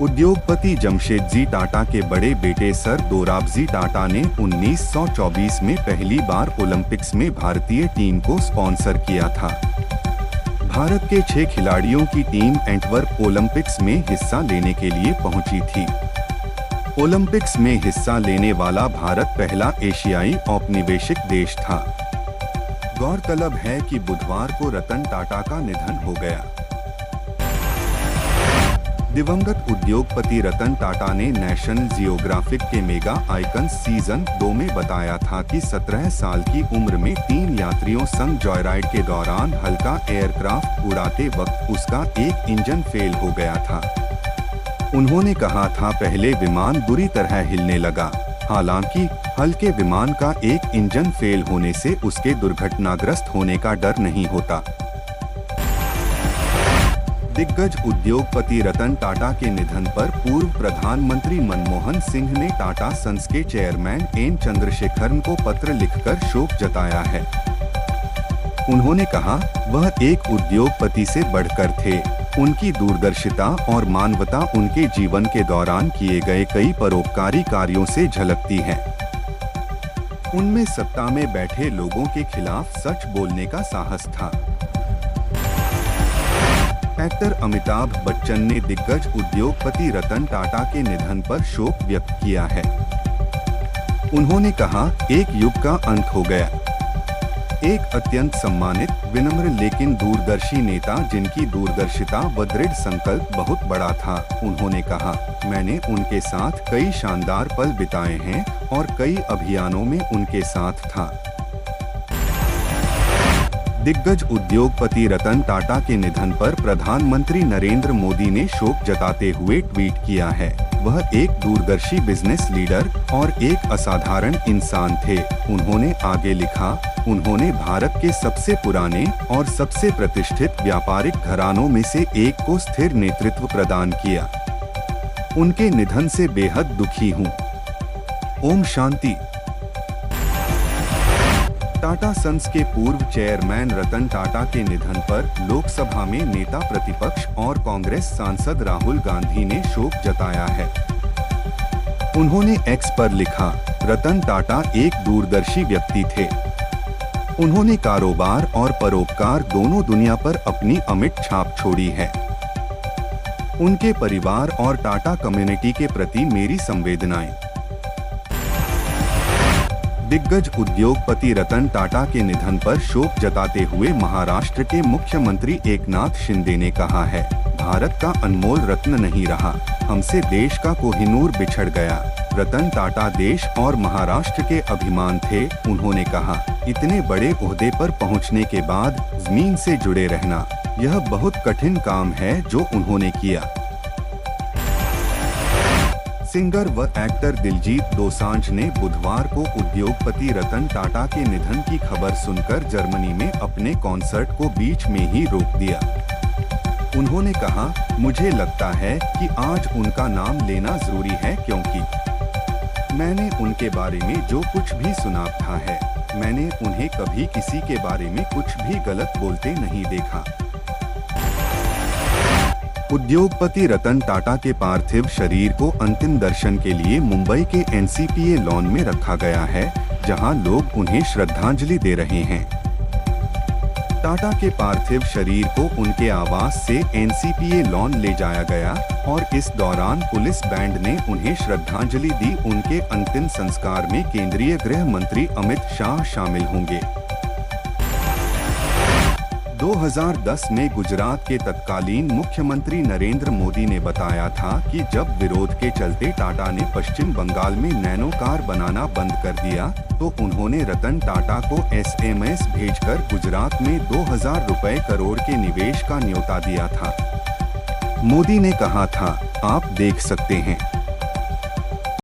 उद्योगपति जमशेदजी टाटा के बड़े बेटे सर दोराबजी टाटा ने 1924 में पहली बार ओलंपिक्स में भारतीय टीम को स्पॉन्सर किया था। भारत के 6 खिलाड़ियों की टीम एंटवर्प ओलंपिक्स में हिस्सा लेने के लिए पहुंची थी। ओलंपिक्स में हिस्सा लेने वाला भारत पहला एशियाई औपनिवेशिक देश था। गौरतलब है कि बुधवार को रतन टाटा का निधन हो गया। दिवंगत उद्योगपति रतन टाटा ने नेशनल जियोग्राफिक के मेगा आइकन्स सीजन 2 में बताया था कि 17 साल की उम्र में 3 यात्रियों संग जॉयराइड के दौरान हल्का एयरक्राफ्ट उड़ाते वक्त उसका एक इंजन फेल हो गया था। उन्होंने कहा था, पहले विमान बुरी तरह हिलने लगा। हालांकि हल्के विमान का एक इंजन फेल होने से उसके दुर्घटनाग्रस्त होने का डर नहीं होता। दिग्गज उद्योगपति रतन टाटा के निधन पर पूर्व प्रधानमंत्री मनमोहन सिंह ने टाटा सन्स के चेयरमैन एन चंद्रशेखरन को पत्र लिखकर शोक जताया है। उन्होंने कहा, वह एक उद्योगपति से बढ़कर थे। उनकी दूरदर्शिता और मानवता उनके जीवन के दौरान किए गए कई परोपकारी कार्यों से झलकती है। उनमें सत्ता में बैठे लोगों के खिलाफ सच बोलने का साहस था। एक्टर अमिताभ बच्चन ने दिग्गज उद्योगपति रतन टाटा के निधन पर शोक व्यक्त किया है। उन्होंने कहा, एक युग का अंत हो गया। एक अत्यंत सम्मानित, विनम्र लेकिन दूरदर्शी नेता जिनकी दूरदर्शिता व दृढ़ संकल्प बहुत बड़ा था। उन्होंने कहा, मैंने उनके साथ कई शानदार पल बिताए हैं और कई अभियानों में उनके साथ था। दिग्गज उद्योगपति रतन टाटा के निधन पर प्रधानमंत्री नरेंद्र मोदी ने शोक जताते हुए ट्वीट किया है। वह एक दूरदर्शी बिजनेस लीडर और एक असाधारण इंसान थे। उन्होंने आगे लिखा, उन्होंने भारत के सबसे पुराने और सबसे प्रतिष्ठित व्यापारिक घरानों में से एक को स्थिर नेतृत्व प्रदान किया। उनके निधन से बेहद दुखी हूँ। ओम शांति। टाटा सन्स के पूर्व चेयरमैन रतन टाटा के निधन पर लोकसभा में नेता प्रतिपक्ष और कांग्रेस सांसद राहुल गांधी ने शोक जताया है। उन्होंने एक्स पर लिखा, रतन टाटा एक दूरदर्शी व्यक्ति थे। उन्होंने कारोबार और परोपकार दोनों दुनिया पर अपनी अमिट छाप छोड़ी है। उनके परिवार और टाटा कम्युनिटी के प्रति मेरी संवेदनाएं। दिग्गज उद्योगपति रतन टाटा के निधन पर शोक जताते हुए महाराष्ट्र के मुख्यमंत्री एकनाथ शिंदे ने कहा है, भारत का अनमोल रत्न नहीं रहा, हमसे देश का कोहिनूर बिछड़ गया। रतन टाटा देश और महाराष्ट्र के अभिमान थे। उन्होंने कहा, इतने बड़े ओहदे पर पहुंचने के बाद जमीन से जुड़े रहना, यह बहुत कठिन काम है जो उन्होंने किया। सिंगर व एक्टर दिलजीत दोसांझ ने बुधवार को उद्योगपति रतन टाटा के निधन की खबर सुनकर जर्मनी में अपने कॉन्सर्ट को बीच में ही रोक दिया। उन्होंने कहा, मुझे लगता है कि आज उनका नाम लेना जरूरी है क्योंकि मैंने उनके बारे में जो कुछ भी सुना था है, मैंने उन्हें कभी किसी के बारे में कुछ भी गलत बोलते नहीं देखा। उद्योगपति रतन टाटा के पार्थिव शरीर को अंतिम दर्शन के लिए मुंबई के एनसीपीए लॉन में रखा गया है, जहां लोग उन्हें श्रद्धांजलि दे रहे हैं। टाटा के पार्थिव शरीर को उनके आवास से एनसीपीए लॉन ले जाया गया और इस दौरान पुलिस बैंड ने उन्हें श्रद्धांजलि दी। उनके अंतिम संस्कार में केंद्रीय गृह मंत्री अमित शाह शामिल होंगे। 2010 में गुजरात के तत्कालीन मुख्यमंत्री नरेंद्र मोदी ने बताया था कि जब विरोध के चलते टाटा ने पश्चिम बंगाल में नैनो कार बनाना बंद कर दिया, तो उन्होंने रतन टाटा को एसएमएस भेजकर गुजरात में 2000 रुपए करोड़ के निवेश का न्योता दिया था। मोदी ने कहा था, आप देख सकते हैं